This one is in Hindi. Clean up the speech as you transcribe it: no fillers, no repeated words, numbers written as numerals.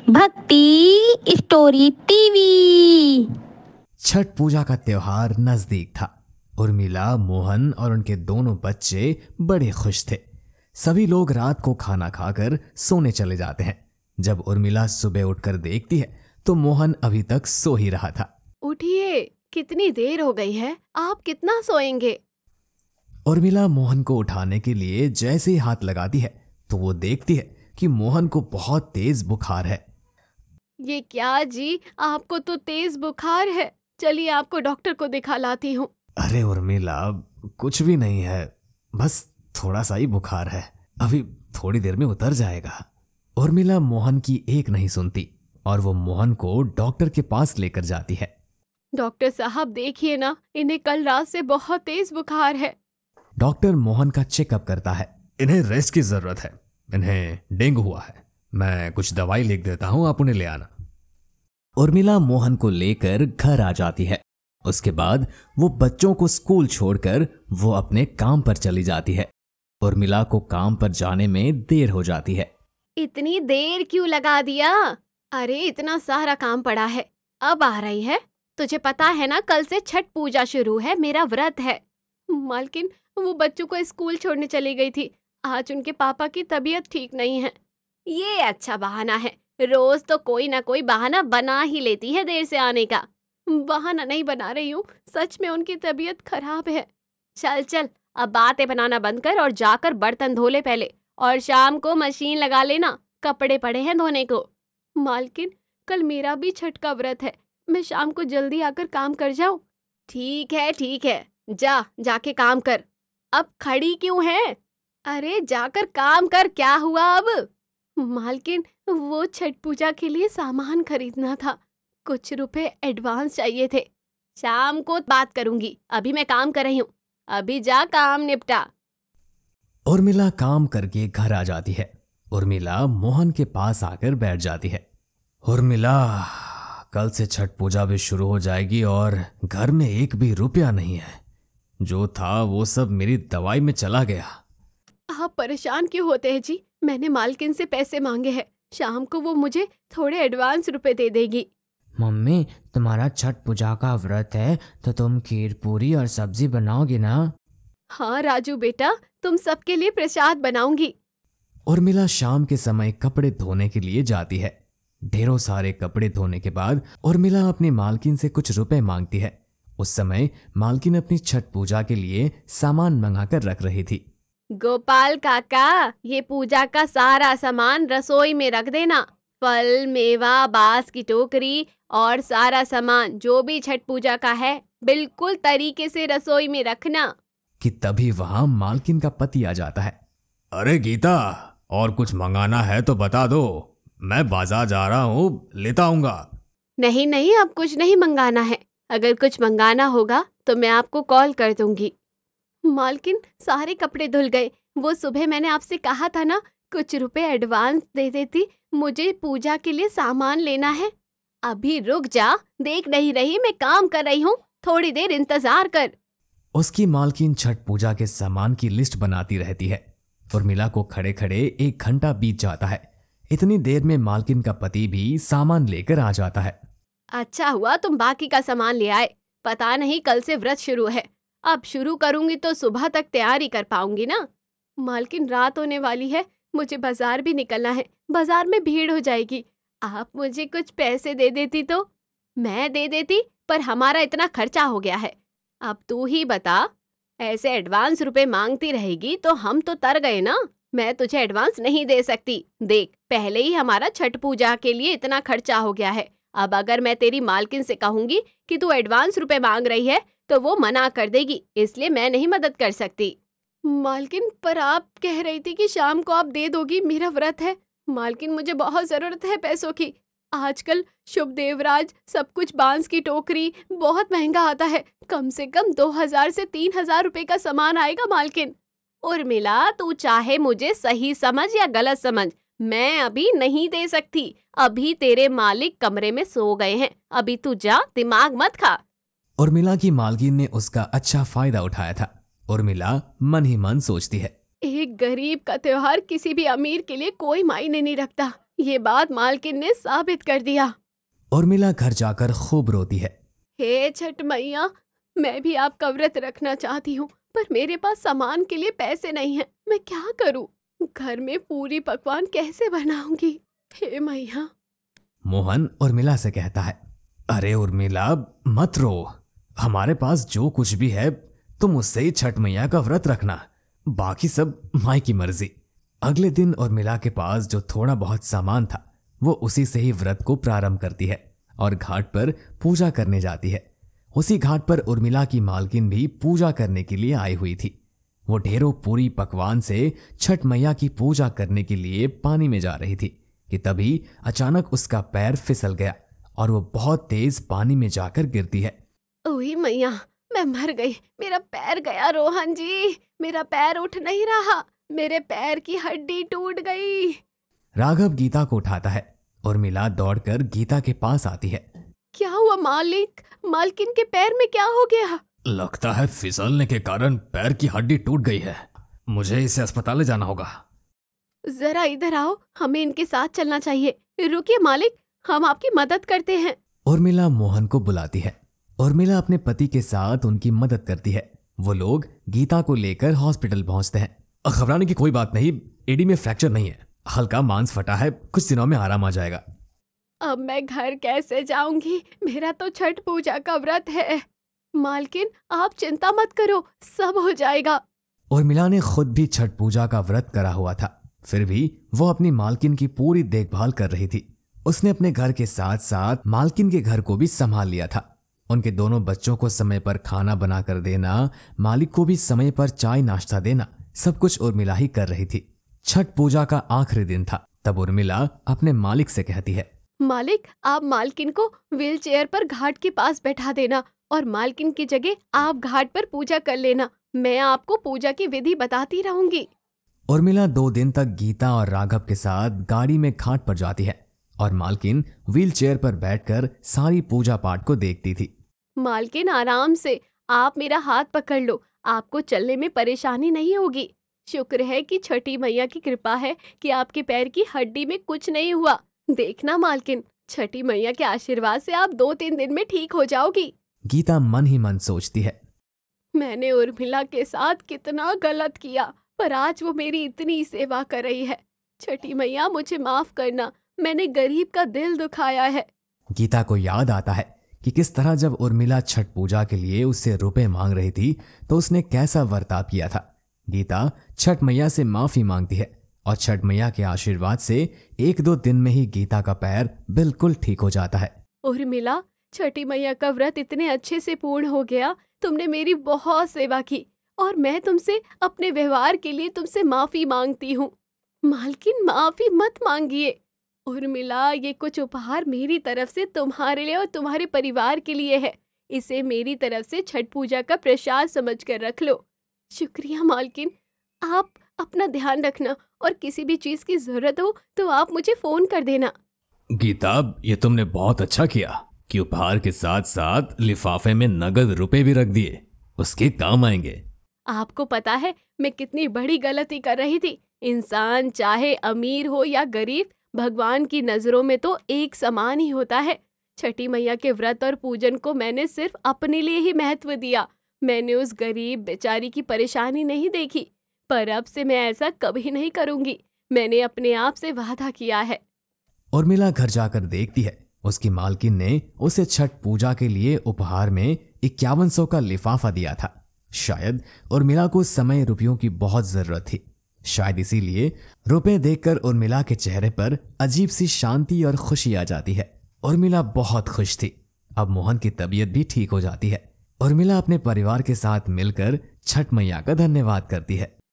भक्ति स्टोरी टीवी। छठ पूजा का त्योहार नजदीक था। उर्मिला, मोहन और उनके दोनों बच्चे बड़े खुश थे। सभी लोग रात को खाना खाकर सोने चले जाते हैं। जब उर्मिला सुबह उठकर देखती है तो मोहन अभी तक सो ही रहा था। उठिए, कितनी देर हो गई है, आप कितना सोएंगे? उर्मिला मोहन को उठाने के लिए जैसे ही हाथ लगाती है तो वो देखती है कि मोहन को बहुत तेज बुखार है। ये क्या जी, आपको तो तेज बुखार है। चलिए आपको डॉक्टर को दिखा लाती हूँ। अरे उर्मिला, कुछ भी नहीं है, बस थोड़ा सा ही बुखार है, अभी थोड़ी देर में उतर जाएगा। उर्मिला मोहन की एक नहीं सुनती और वो मोहन को डॉक्टर के पास लेकर जाती है। डॉक्टर साहब देखिए ना, इन्हें कल रात से बहुत तेज बुखार है। डॉक्टर मोहन का चेकअप करता है। इन्हें रेस्ट की जरूरत है, इन्हें डेंगू हुआ है। मैं कुछ दवाई लिख देता हूँ, आप उन्हें ले आना। उर्मिला मोहन को लेकर घर आ जाती है। उसके बाद वो बच्चों को स्कूल छोड़कर वो अपने काम पर चली जाती है। उर्मिला को काम पर जाने में देर हो जाती है। इतनी देर क्यों लगा दिया? अरे इतना सारा काम पड़ा है, अब आ रही है। तुझे पता है ना, कल से छठ पूजा शुरू है, मेरा व्रत है। मालकिन, वो बच्चों को स्कूल छोड़ने चली गई थी। आज उनके पापा की तबीयत ठीक नहीं है। ये अच्छा बहाना है, रोज तो कोई ना कोई बहाना बना ही लेती है देर से आने का। बहाना नहीं बना रही हूँ, सच में उनकी तबीयत खराब है। चल चल, अब बातें बनाना बंद कर और जाकर बर्तन धो ले पहले, और शाम को मशीन लगा लेना, कपड़े पड़े हैं धोने को। मालकिन, कल मेरा भी छठ का व्रत है, मैं शाम को जल्दी आकर काम कर जाऊं? ठीक है, जाके काम कर। अब खड़ी क्यों है? अरे जाकर काम कर, क्या हुआ अब? मालकिन, वो छठ पूजा के लिए सामान खरीदना था, कुछ रुपए एडवांस चाहिए थे। शाम को बात करूंगी, अभी मैं काम कर रही हूँ, अभी जा काम निपटा। उर्मिला काम करके घर आ जाती है। उर्मिला मोहन के पास आकर बैठ जाती है। उर्मिला, कल से छठ पूजा भी शुरू हो जाएगी और घर में एक भी रुपया नहीं है। जो था वो सब मेरी दवाई में चला गया। आप परेशान क्यों होते हैं जी? मैंने मालकिन से पैसे मांगे हैं, शाम को वो मुझे थोड़े एडवांस रुपए दे देगी। मम्मी, तुम्हारा छठ पूजा का व्रत है तो तुम खीर पूरी और सब्जी बनाओगी ना? हाँ राजू बेटा, तुम सबके लिए प्रसाद बनाऊंगी। उर्मिला शाम के समय कपड़े धोने के लिए जाती है। ढेरों सारे कपड़े धोने के बाद उर्मिला अपनी मालकिन से कुछ रुपए मांगती है। उस समय मालकिन अपनी छठ पूजा के लिए सामान मंगाकर रख रही थी। गोपाल काका, ये पूजा का सारा सामान रसोई में रख देना। फल, मेवा, बांस की टोकरी और सारा सामान जो भी छठ पूजा का है, बिल्कुल तरीके से रसोई में रखना। कि तभी वहां मालकिन का पति आ जाता है। अरे गीता, और कुछ मंगाना है तो बता दो, मैं बाजार जा रहा हूँ, लेता आऊंगा। नहीं, अब कुछ नहीं मंगाना है। अगर कुछ मंगाना होगा तो मैं आपको कॉल कर दूंगी। मालकिन, सारे कपड़े धुल गए। वो सुबह मैंने आपसे कहा था ना, कुछ रुपए एडवांस दे देती, मुझे पूजा के लिए सामान लेना है। अभी रुक जा, देख नहीं रही मैं काम कर रही हूँ, थोड़ी देर इंतजार कर। उसकी मालकिन छठ पूजा के सामान की लिस्ट बनाती रहती है। उर्मिला को खड़े खड़े 1 घंटा बीत जाता है। इतनी देर में मालकिन का पति भी सामान लेकर आ जाता है। अच्छा हुआ तुम बाकी का सामान ले आए। पता नहीं कल से व्रत शुरू है, अब शुरू करूंगी तो सुबह तक तैयारी कर पाऊंगी ना। मालकिन, रात होने वाली है, मुझे बाजार भी निकलना है, बाजार में भीड़ हो जाएगी। आप मुझे कुछ पैसे दे देती तो? मैं दे देती, पर हमारा इतना खर्चा हो गया है। अब तू ही बता, ऐसे एडवांस रुपए मांगती रहेगी तो हम तो तर गए ना। मैं तुझे एडवांस नहीं दे सकती। देख, पहले ही हमारा छठ पूजा के लिए इतना खर्चा हो गया है। अब अगर मैं तेरी मालकिन से कहूंगी कि तू एडवांस रुपए मांग रही है तो वो मना कर देगी, इसलिए मैं नहीं मदद कर सकती। मालकिन, पर आप कह रही थी कि शाम को आप दे दोगी, मेरा व्रत है। मालकिन, मुझे बहुत जरूरत है पैसों की। आजकल शुभ देवराज सब कुछ, बांस की टोकरी बहुत महंगा आता है, कम से कम 2000 से 3000 रुपए का सामान आएगा मालकिन। उर्मिला, तू चाहे मुझे सही समझ या गलत समझ, मैं अभी नहीं दे सकती। अभी तेरे मालिक कमरे में सो गए हैं, अभी तू जा, दिमाग मत खा। उर्मिला की मालकिन ने उसका अच्छा फायदा उठाया था। उर्मिला मन ही मन सोचती है, एक गरीब का त्योहार किसी भी अमीर के लिए कोई मायने नहीं रखता। ये बात मालकिन ने साबित कर दिया। उर्मिला घर जाकर खूब रोती है। हे छठ मैया, मैं भी आपका व्रत रखना चाहती हूँ, पर मेरे पास सामान के लिए पैसे नहीं हैं। मैं क्या करूँ? घर में पूरी पकवान कैसे बनाऊंगी? हे मैया। मोहन उर्मिला से कहता है, अरे उर्मिला मत रो, हमारे पास जो कुछ भी है तुम उससे ही छठ मैया का व्रत रखना, बाकी सब माई की मर्जी। अगले दिन उर्मिला के पास जो थोड़ा बहुत सामान था वो उसी से ही व्रत को प्रारंभ करती है और घाट पर पूजा करने जाती है। उसी घाट पर उर्मिला की मालकिन भी पूजा करने के लिए आई हुई थी। वो ढेरों पूरी पकवान से छठ मैया की पूजा करने के लिए पानी में जा रही थी कि तभी अचानक उसका पैर फिसल गया और वो बहुत तेज पानी में जाकर गिरती है। ओही मैया, मैं मर गई, मेरा पैर गया रोहन जी, मेरा पैर उठ नहीं रहा, मेरे पैर की हड्डी टूट गई। राघव गीता को उठाता है। उर्मिला दौड़कर गीता के पास आती है। क्या हुआ मालिक? मालकिन के पैर में क्या हो गया? लगता है फिसलने के कारण पैर की हड्डी टूट गई है, मुझे इसे अस्पताल ले जाना होगा। जरा इधर आओ, हमें इनके साथ चलना चाहिए। रुकिए मालिक, हम आपकी मदद करते हैं। उर्मिला मोहन को बुलाती है। उर्मिला अपने पति के साथ उनकी मदद करती है। वो लोग गीता को लेकर हॉस्पिटल पहुंचते हैं। घबराने की कोई बात नहीं, एडी में फ्रैक्चर नहीं है, हल्का मांस फटा है, कुछ दिनों में आराम आ जाएगा। अब मैं घर कैसे जाऊंगी? मेरा तो छठ पूजा का व्रत है। मालकिन आप चिंता मत करो, सब हो जाएगा। उर्मिला ने खुद भी छठ पूजा का व्रत करा हुआ था, फिर भी वो अपनी मालकिन की पूरी देखभाल कर रही थी। उसने अपने घर के साथ साथ मालकिन के घर को भी संभाल लिया था। उनके दोनों बच्चों को समय पर खाना बनाकर देना, मालिक को भी समय पर चाय नाश्ता देना, सब कुछ उर्मिला ही कर रही थी। छठ पूजा का आखिरी दिन था। तब उर्मिला अपने मालिक से कहती है, मालिक आप मालकिन को व्हील चेयर पर घाट के पास बैठा देना और मालकिन की जगह आप घाट पर पूजा कर लेना। मैं आपको पूजा की विधि बताती रहूंगी। उर्मिला 2 दिन तक गीता और राघव के साथ गाड़ी में घाट पर जाती है और मालकिन व्हील चेयर पर बैठकर सारी पूजा पाठ को देखती थी। मालकिन आराम से, आप मेरा हाथ पकड़ लो, आपको चलने में परेशानी नहीं होगी। शुक्र है कि छठी मैया की कृपा है कि आपके पैर की हड्डी में कुछ नहीं हुआ। देखना मालकिन, छठी मैया के आशीर्वाद से आप 2-3 दिन में ठीक हो जाओगी। गीता मन ही मन सोचती है, मैंने उर्मिला के साथ कितना गलत किया, पर आज वो मेरी इतनी सेवा कर रही है। छठी मैया मुझे माफ करना, मैंने गरीब का दिल दुखाया है। गीता को याद आता है कि किस तरह जब उर्मिला छठ पूजा के लिए उससे रुपए मांग रही थी तो उसने कैसा बर्ताव किया था। गीता छठ मैया से माफी मांगती है और छठ मैया के आशीर्वाद से 1-2 दिन में ही गीता का पैर बिल्कुल ठीक हो जाता है। उर्मिला, छठी मैया का व्रत इतने अच्छे से पूर्ण हो गया, तुमने मेरी बहुत सेवा की और मैं तुमसे अपने व्यवहार के लिए तुमसे माफी मांगती हूँ। मालकिन माफी मत मांगिए। उर्मिला, ये कुछ उपहार मेरी तरफ से तुम्हारे लिए और तुम्हारे परिवार के लिए है। इसे मेरी तरफ से छठ पूजा का प्रसाद समझकर रख लो। शुक्रिया मालकिन, आप अपना ध्यान रखना और किसी भी चीज की जरूरत हो तो आप मुझे फोन कर देना। गीता, ये तुमने बहुत अच्छा किया कि उपहार के साथ साथ लिफाफे में नगद रुपए भी रख दिए, उसके काम आएंगे। आपको पता है मैं कितनी बड़ी गलती कर रही थी। इंसान चाहे अमीर हो या गरीब, भगवान की नजरों में तो एक समान ही होता है। छठी मैया के व्रत और पूजन को मैंने सिर्फ अपने लिए ही महत्व दिया। मैंने उस गरीब बेचारी की परेशानी नहीं देखी, पर अब से मैं ऐसा कभी नहीं करूंगी। मैंने अपने आप से वादा किया है। उर्मिला घर जाकर देखती है उसकी मालकिन ने उसे छठ पूजा के लिए उपहार में 5100 का लिफाफा दिया था। शायद उर्मिला को उस समय रुपयों की बहुत जरूरत थी। शायद इसीलिए रुपए देखकर उर्मिला के चेहरे पर अजीब सी शांति और खुशी आ जाती है। उर्मिला बहुत खुश थी। अब मोहन की तबीयत भी ठीक हो जाती है। उर्मिला अपने परिवार के साथ मिलकर छठ मैया का धन्यवाद करती है।